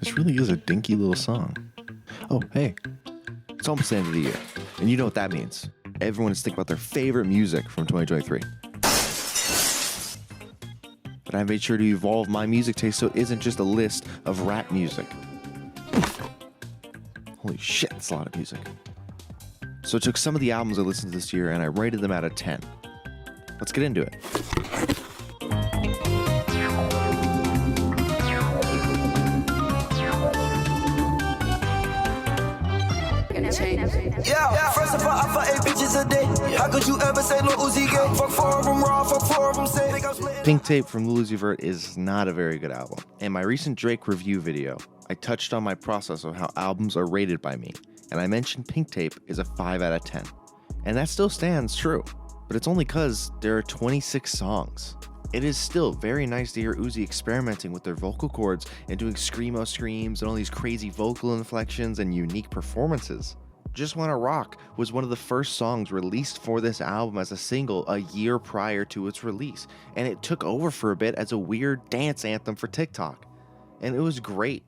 This really is a dinky little song. Oh, hey, it's almost the end of the year, and you know what that means. Everyone is thinking about their favorite music from 2023. But I made sure to evolve my music taste so it isn't just a list of rap music. Holy shit, that's a lot of music. So I took some of the albums I listened to this year and I rated them out of 10. Let's get into it. Yeah, first of all, I fuck 8 bitches a day. How could you ever say Lil Uzi gay? Fuck 4 of them raw, fuck 4 of them say. Pink Tape from Lil Uzi Vert is not a very good album. In my recent Drake review video, I touched on my process of how albums are rated by me, and I mentioned Pink Tape is a 5 out of 10. And that still stands true, but it's only cause there are 26 songs. It is still very nice to hear Uzi experimenting with their vocal cords and doing screamo screams and all these crazy vocal inflections and unique performances. Just Wanna Rock was one of the first songs released for this album as a single a year prior to its release, and it took over for a bit as a weird dance anthem for TikTok. And it was great.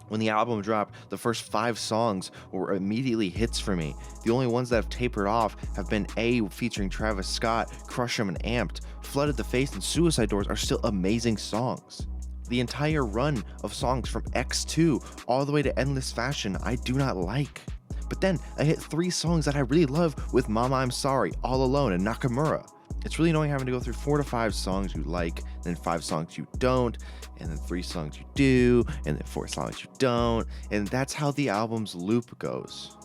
When the album dropped, the first 5 songs were immediately hits for me. The only ones that have tapered off have been A featuring Travis Scott, Crush 'Em and Amped, Flooded the Face and Suicide Doors are still amazing songs. The entire run of songs from X2 all the way to Endless Fashion I do not like. But then I hit 3 songs that I really love with Mama I'm Sorry, All Alone, and Nakamura. It's really annoying having to go through 4 to 5 songs you like, then 5 songs you don't, and then 3 songs you do, and then 4 songs you don't, and that's how the album's loop goes.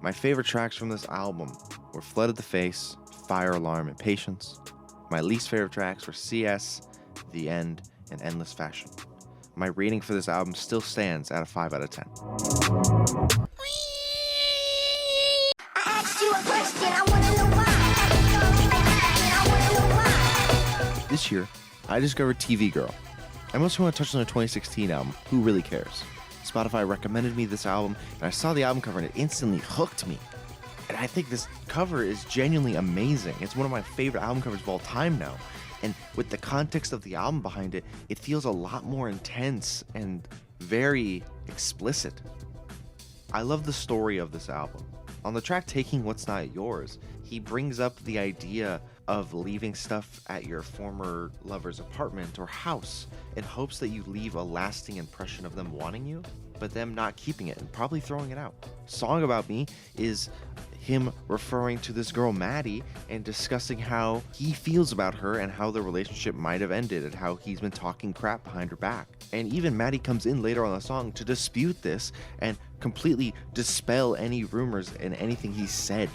My favorite tracks from this album were Flooded the Face, Fire Alarm, and Patience. My least favorite tracks were CS, The End, and Endless Fashion. My rating for this album still stands at a 5 out of 10. This year, I discovered TV Girl. I mostly want to touch on the 2016 album, Who Really Cares? Spotify recommended me this album, and I saw the album cover and it instantly hooked me. And I think this cover is genuinely amazing. It's one of my favorite album covers of all time now. And with the context of the album behind it, it feels a lot more intense and very explicit. I love the story of this album. On the track Taking What's Not Yours, he brings up the idea of leaving stuff at your former lover's apartment or house in hopes that you leave a lasting impression of them wanting you, but them not keeping it and probably throwing it out. Song About Me is him referring to this girl Maddie and discussing how he feels about her and how the relationship might have ended and how he's been talking crap behind her back. And even Maddie comes in later on the song to dispute this and completely dispel any rumors and anything he said.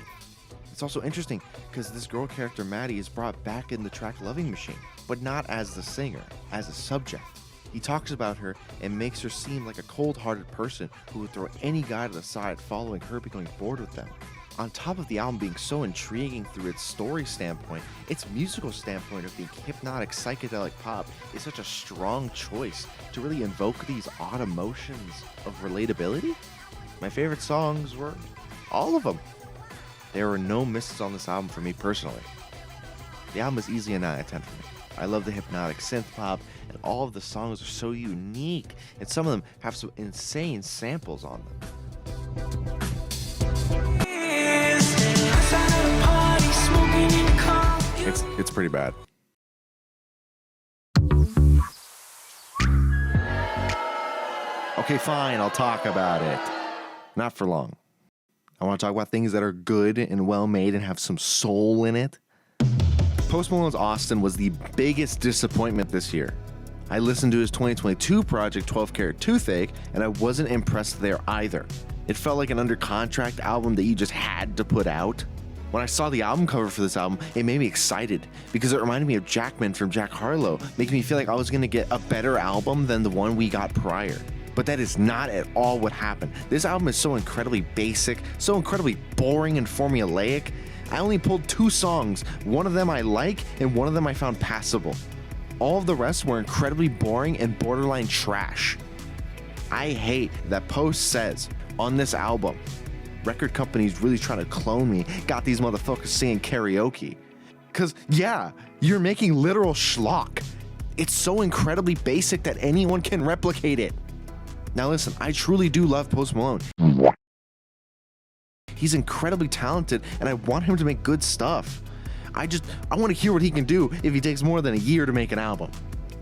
It's also interesting because this girl character Maddie is brought back in the track Loving Machine, but not as the singer, as a subject. He talks about her and makes her seem like a cold-hearted person who would throw any guy to the side following her becoming bored with them. On top of the album being so intriguing through its story standpoint, its musical standpoint of being hypnotic psychedelic pop is such a strong choice to really invoke these odd emotions of relatability. My favorite songs were all of them. There were no misses on this album for me personally. The album is easily a 9 out of 10 for me. I love the hypnotic synth pop, and all of the songs are so unique, and some of them have some insane samples on them. It's pretty bad. Okay, fine, I'll talk about it. Not for long. I want to talk about things that are good and well made and have some soul in it. Post Malone's Austin was the biggest disappointment this year. I listened to his 2022 project 12 Karat Toothache and I wasn't impressed there either. It felt like an under contract album that you just had to put out. When I saw the album cover for this album, it made me excited because it reminded me of Jackman from Jack Harlow, making me feel like I was going to get a better album than the one we got prior. But that is not at all what happened. This album is so incredibly basic, so incredibly boring and formulaic. I only pulled 2 songs. One of them I like, and one of them I found passable. All of the rest were incredibly boring and borderline trash. I hate that Post says on this album, record companies really trying to clone me, got these motherfuckers singing karaoke. Cause yeah, you're making literal schlock. It's so incredibly basic that anyone can replicate it. Now listen, I truly do love Post Malone. He's incredibly talented and I want him to make good stuff. I want to hear what he can do if he takes more than a year to make an album.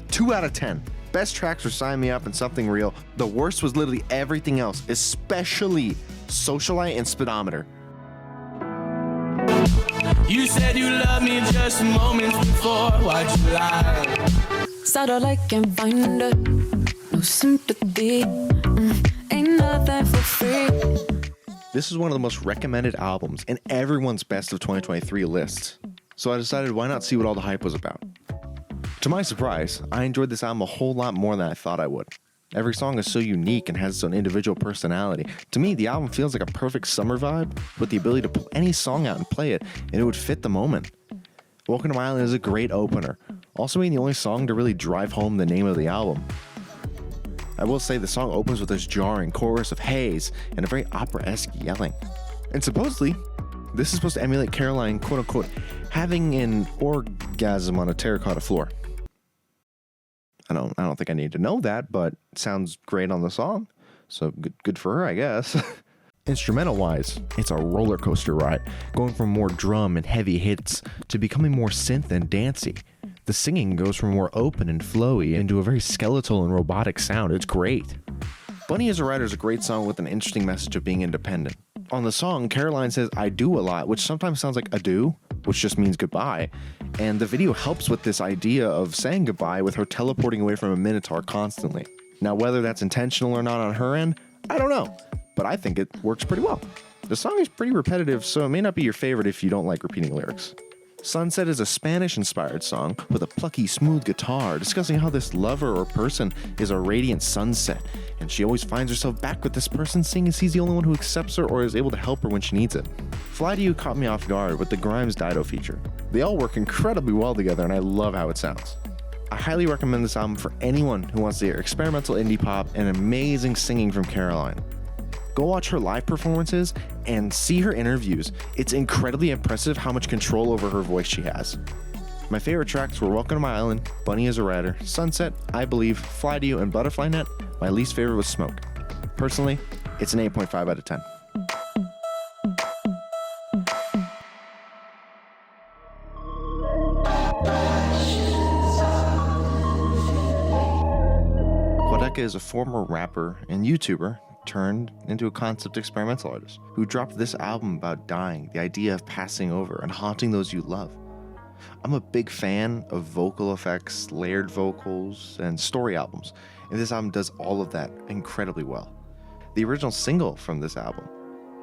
2 out of 10. Best tracks were Sign Me Up and Something Real. The worst was literally everything else, especially Socialite and Speedometer. You said you loved me just moments before, why'd you lie? Satellite can find her, no sympathy, ain't nothing for free. This is one of the most recommended albums in everyone's best of 2023 lists. So I decided why not see what all the hype was about. To my surprise, I enjoyed this album a whole lot more than I thought I would. Every song is so unique and has its own individual personality. To me, the album feels like a perfect summer vibe with the ability to pull any song out and play it, and it would fit the moment. Welcome to My Island is a great opener, also being the only song to really drive home the name of the album. I will say the song opens with this jarring chorus of haze and a very opera-esque yelling. And supposedly, this is supposed to emulate Caroline, quote-unquote, having an orgasm on a terracotta floor. I don't think I need to know that, but it sounds great on the song, so good for her, I guess. Instrumental-wise, it's a roller coaster ride, going from more drum and heavy hits to becoming more synth and dancey. The singing goes from more open and flowy into a very skeletal and robotic sound. It's great. Bunny is a Writer is a great song with an interesting message of being independent. On the song, Caroline says, I do a lot, which sometimes sounds like adieu, which just means goodbye. And the video helps with this idea of saying goodbye with her teleporting away from a minotaur constantly. Now, whether that's intentional or not on her end, I don't know, but I think it works pretty well. The song is pretty repetitive, so it may not be your favorite if you don't like repeating lyrics. Sunset is a Spanish-inspired song with a plucky, smooth guitar discussing how this lover or person is a radiant sunset, and she always finds herself back with this person seeing as he's the only one who accepts her or is able to help her when she needs it. Fly to You caught me off guard with the Grimes Dido feature. They all work incredibly well together and I love how it sounds. I highly recommend this album for anyone who wants to hear experimental indie pop and amazing singing from Caroline. Go watch her live performances and see her interviews. It's incredibly impressive how much control over her voice she has. My favorite tracks were Welcome to My Island, Bunny is a Writer, Sunset, I Believe, Fly to You, and Butterfly Net. My least favorite was Smoke. Personally, it's an 8.5 out of 10. Quadeca is a former rapper and YouTuber turned into a concept experimental artist who dropped this album about dying, the idea of passing over and haunting those you love. I'm a big fan of vocal effects, layered vocals, and story albums, and this album does all of that incredibly well. The original single from this album,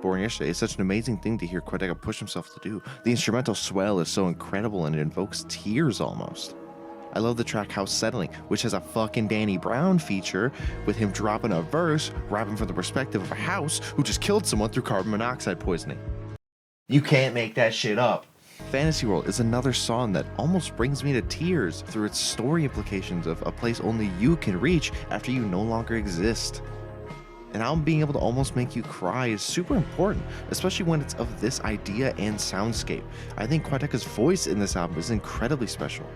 Born Yesterday, is such an amazing thing to hear Quadeca push himself to do. The instrumental swell is so incredible and it invokes tears almost. I love the track House Settling, which has a fucking Danny Brown feature with him dropping a verse, rapping from the perspective of a house who just killed someone through carbon monoxide poisoning. You can't make that shit up. Fantasy World is another song that almost brings me to tears through its story implications of a place only you can reach after you no longer exist. An album being able to almost make you cry is super important, especially when it's of this idea and soundscape. I think Quadeca's voice in this album is incredibly special.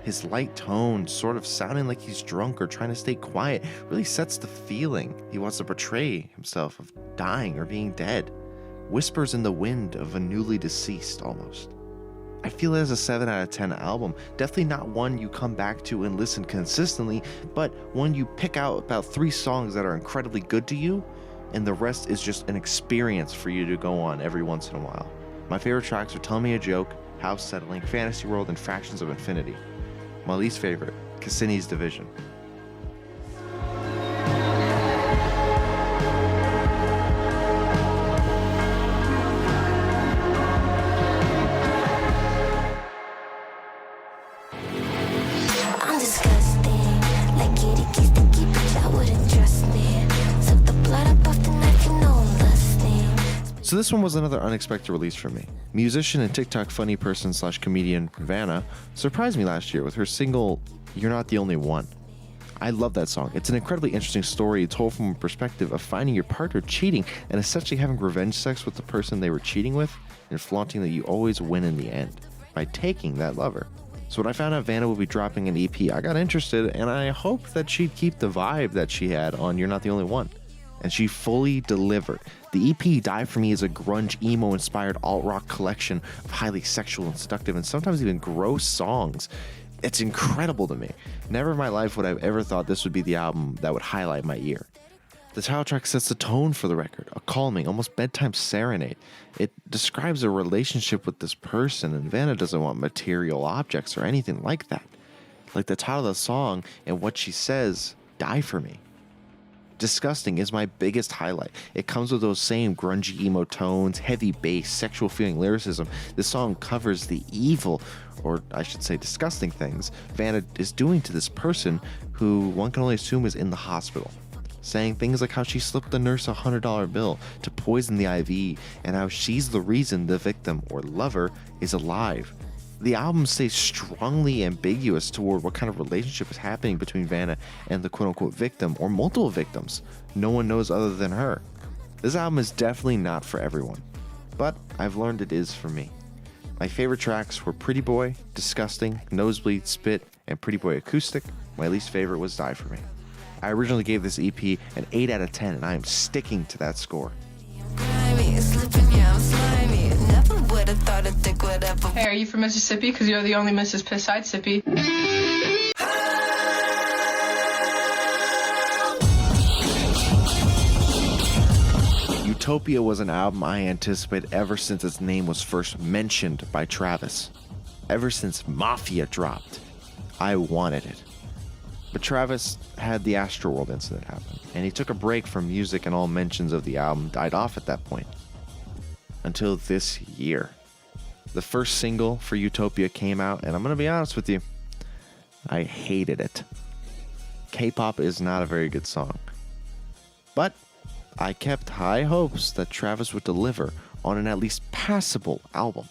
His light tone, sort of sounding like he's drunk or trying to stay quiet, really sets the feeling he wants to portray himself of dying or being dead. Whispers in the wind of a newly deceased almost. I feel it as a 7 out of 10 album. Definitely not one you come back to and listen consistently, but one you pick out about 3 songs that are incredibly good to you, and the rest is just an experience for you to go on every once in a while. My favorite tracks are Tell Me a Joke, House Settling, Fantasy World, and Fractions of Infinity. My least favorite, Cassini's Division. I'm disgusting, like kitty keys to keep it, I wouldn't trust me. Suck the blood up off the knife, you know I'm lusting. So this one was another unexpected release for me. Musician and TikTok funny person / comedian Vana surprised me last year with her single, You're Not the Only One. I love that song. It's an incredibly interesting story told from a perspective of finding your partner cheating and essentially having revenge sex with the person they were cheating with and flaunting that you always win in the end by taking that lover. So when I found out Vana would be dropping an EP, I got interested, and I hoped that she'd keep the vibe that she had on You're Not the Only One. And she fully delivered. The EP Die For Me is a grunge emo inspired alt rock collection of highly sexual and seductive and sometimes even gross songs. It's incredible to me. Never in my life would I have ever thought this would be the album that would highlight my year. The title track sets the tone for the record, a calming, almost bedtime serenade. It describes a relationship with this person, and Vana doesn't want material objects or anything like that. Like the title of the song and what she says, Die For Me. Disgusting is my biggest highlight. It comes with those same grungy emo tones, heavy bass, sexual feeling lyricism. This song covers the evil, or I should say disgusting things, Vana is doing to this person who one can only assume is in the hospital. Saying things like how she slipped the nurse a $100 bill to poison the IV, and how she's the reason the victim or lover is alive. The album stays strongly ambiguous toward what kind of relationship is happening between Vana and the quote-unquote victim or multiple victims. No one knows other than her. This album is definitely not for everyone, but I've learned it is for me. My favorite tracks were Pretty Boy, Disgusting, Nosebleed, Spit, and Pretty Boy Acoustic. My least favorite was Die For Me. I originally gave this EP an 8 out of 10, and I am sticking to that score. Hey, are you from Mississippi? Because you're the only Mrs. Piss-Side Sippy. Utopia was an album I anticipated ever since its name was first mentioned by Travis. Ever since Mafia dropped, I wanted it. But Travis had the Astroworld incident happen, and he took a break from music, and all mentions of the album died off at that point. Until this year. The first single for Utopia came out, and I'm going to be honest with you, I hated it. K-pop is not a very good song. But I kept high hopes that Travis would deliver on an at least passable album.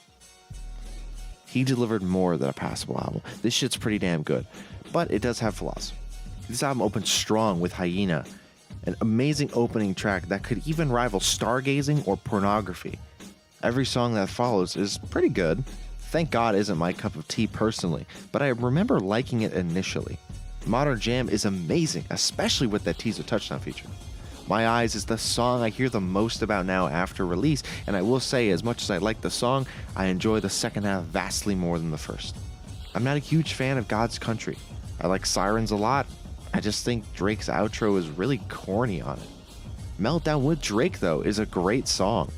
He delivered more than a passable album. This shit's pretty damn good, but it does have flaws. This album opens strong with Hyena, an amazing opening track that could even rival Stargazing or Pornography. Every song that follows is pretty good. Thank God isn't my cup of tea personally, but I remember liking it initially. Modern Jam is amazing, especially with that teaser touchdown feature. My Eyes is the song I hear the most about now after release, and I will say, as much as I like the song, I enjoy the second half vastly more than the first. I'm not a huge fan of God's Country. I like Sirens a lot. I just think Drake's outro is really corny on it. Meltdown with Drake, though, is a great song.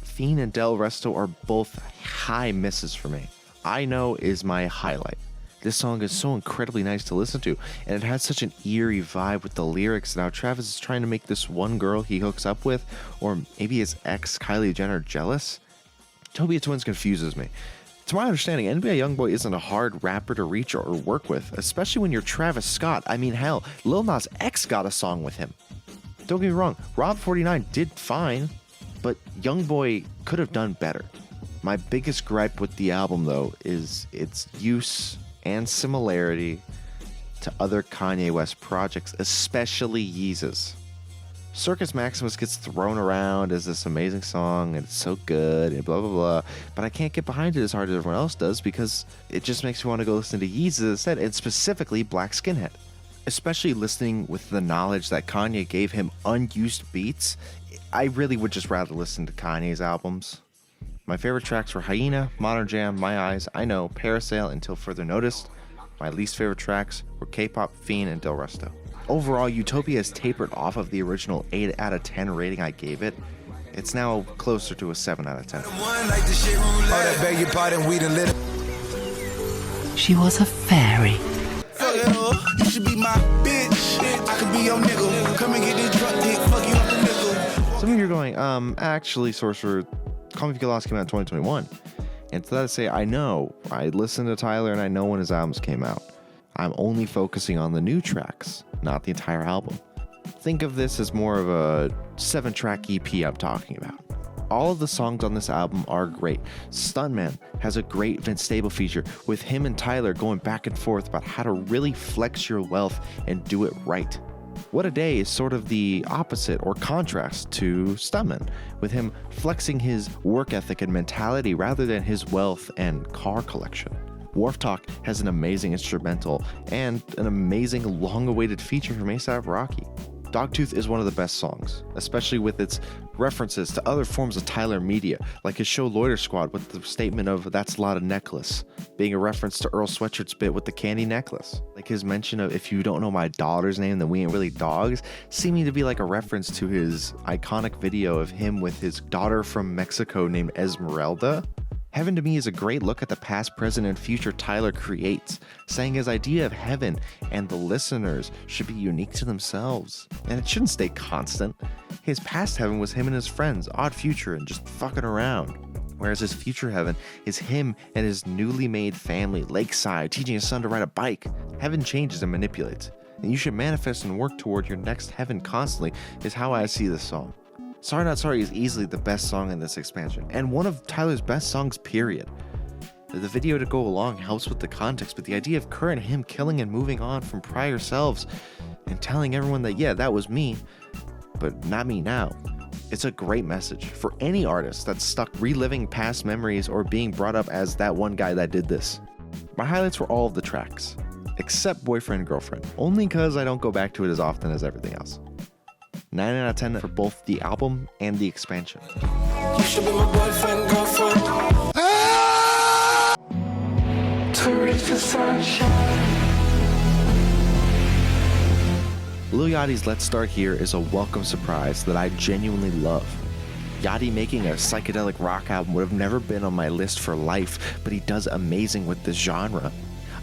Fiend and Del Resto are both high misses for me. I Know is my highlight. This song is so incredibly nice to listen to, and it has such an eerie vibe with the lyrics and how Travis is trying to make this one girl he hooks up with, or maybe his ex Kylie Jenner, jealous. Utopia Twins confuses me. To my understanding, NBA Youngboy isn't a hard rapper to reach or work with, especially when you're Travis Scott. I mean, hell, Lil Nas X got a song with him. Don't get me wrong, Rob 49 did fine, but Youngboy could have done better. My biggest gripe with the album, though, is its use and similarity to other Kanye West projects, especially Yeezus. Circus Maximus gets thrown around as this amazing song, and it's so good, and blah, blah, blah, but I can't get behind it as hard as everyone else does because it just makes me want to go listen to Yeezus instead, and specifically Black Skinhead. Especially listening with the knowledge that Kanye gave him unused beats, I really would just rather listen to Kanye's albums. My favorite tracks were Hyena, Modern Jam, My Eyes, I Know, Parasail, Until Further Notice. My least favorite tracks were K-Pop, Fiend, and Del Resto. Overall, Utopia has tapered off of the original 8 out of 10 rating I gave it. It's now closer to a 7 out of 10. She was a fairy. You should be my bitch. I could be your nigga. Come and get this drunk dick. Fuck you up the nickel. Some of you are going, actually, Sorcerer, Call Me If You Get Lost came out in 2021. And to that I say, I know. I listened to Tyler and I know when his albums came out. I'm only focusing on the new tracks, not the entire album. Think of this as more of a 7-track EP I'm talking about. All of the songs on this album are great. Stuntman has a great Vince Stable feature with him and Tyler going back and forth about how to really flex your wealth and do it right. What a Day is sort of the opposite or contrast to Stuntman, with him flexing his work ethic and mentality rather than his wealth and car collection. Wharf Talk has an amazing instrumental and an amazing long-awaited feature from A$AP Rocky. Dogtooth is one of the best songs, especially with its references to other forms of Tyler media, like his show Loiter Squad with the statement of "that's a lot of necklace," being a reference to Earl Sweatshirt's bit with the candy necklace. Like his mention of "if you don't know my daughter's name, then we ain't really dogs," seeming to be like a reference to his iconic video of him with his daughter from Mexico named Esmeralda. Heaven to me is a great look at the past, present, and future Tyler creates, saying his idea of heaven and the listeners should be unique to themselves, and it shouldn't stay constant. His past heaven was him and his friends, Odd Future, and just fucking around, whereas his future heaven is him and his newly made family, Lakeside, teaching his son to ride a bike. Heaven changes and manipulates, and you should manifest and work toward your next heaven constantly, is how I see this song. Sorry Not Sorry is easily the best song in this expansion, and one of Tyler's best songs, period. The video to go along helps with the context, but the idea of current him killing and moving on from prior selves and telling everyone that, yeah, that was me, but not me now. It's a great message for any artist that's stuck reliving past memories or being brought up as that one guy that did this. My highlights were all of the tracks, except Boyfriend Girlfriend, only because I don't go back to it as often as everything else. 9 out of 10 for both the album and the expansion. You should be my boyfriend, girlfriend. To reach the sunshine. Lil Yachty's Let's Start Here is a welcome surprise that I genuinely love. Yachty making a psychedelic rock album would have never been on my list for life, but he does amazing with this genre.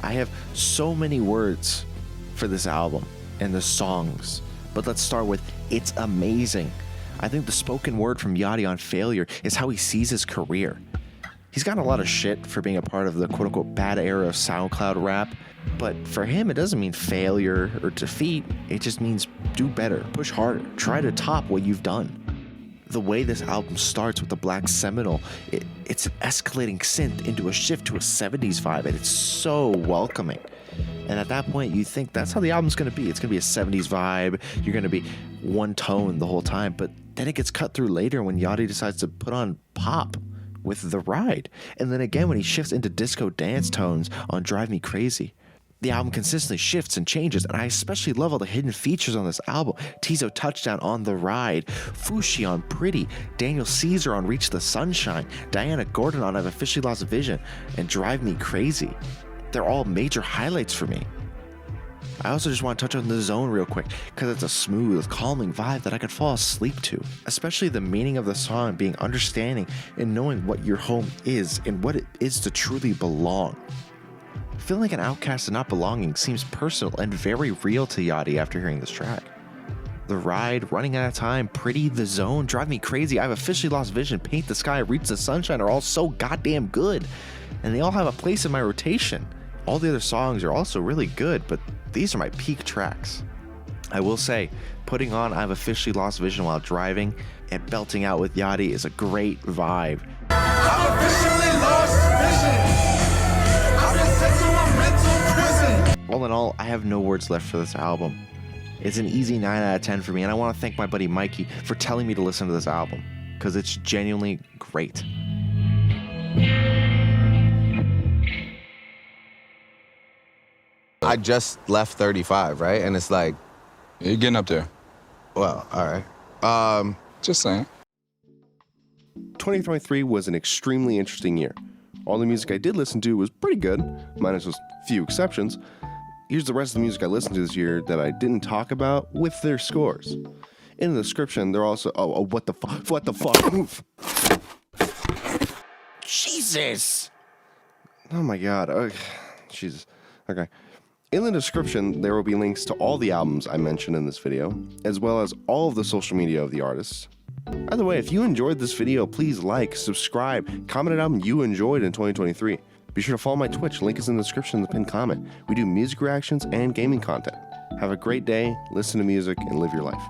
I have so many words for this album and the songs, but let's start with it's amazing. I think the spoken word from Yachty on Failure is how he sees his career. He's gotten a lot of shit for being a part of the quote-unquote bad era of SoundCloud rap, but for him it doesn't mean failure or defeat, it just means do better, push harder, try to top what you've done. The way this album starts with the Black Seminole, it's an escalating synth into a shift to a 70s vibe, and it's so welcoming. And at that point, you think that's how the album's going to be. It's going to be a 70s vibe. You're going to be one tone the whole time. But then it gets cut through later when Yachty decides to put on pop with The Ride. And then again when he shifts into disco dance tones on Drive Me Crazy. The album consistently shifts and changes, and I especially love all the hidden features on this album. Tizo Touchdown on The Ride, Fushi on Pretty, Daniel Caesar on Reach the Sunshine, Diana Gordon on I've Officially Lost Vision, and Drive Me Crazy. They're all major highlights for me. I also just want to touch on The Zone real quick, because it's a smooth, calming vibe that I could fall asleep to. Especially the meaning of the song being understanding and knowing what your home is and what it is to truly belong. Feeling like an outcast and not belonging seems personal and very real to Yachty after hearing this track. The Ride, Running Out of Time, Pretty, The Zone, Drive Me Crazy, I've Officially Lost Vision, Paint the Sky, Reach the Sunshine are all so goddamn good, and they all have a place in my rotation. All the other songs are also really good, but these are my peak tracks. I will say, putting on I've Officially Lost Vision while driving and belting out with Yachty is a great vibe. I've officially lost vision. I've been sent to a mental prison. All in all, I have no words left for this album. It's an easy 9 out of 10 for me, and I want to thank my buddy Mikey for telling me to listen to this album, because it's genuinely great. I just left 35, right? And it's like, you're getting up there. well, all right. Just saying. 2023 was an extremely interesting year. All the music I did listen to was pretty good, minus those few exceptions. Here's the rest of the music I listened to this year that I didn't talk about with their scores. In the description, they're also... Oh, what the fuck? What the fuck? Move. Jesus! Oh my god. Oh, Jesus. Okay. In the description, there will be links to all the albums I mentioned in this video, as well as all of the social media of the artists. Either way, if you enjoyed this video, please like, subscribe, comment an album you enjoyed in 2023. Be sure to follow my Twitch, link is in the description in the pinned comment. We do music reactions and gaming content. Have a great day, listen to music, and live your life.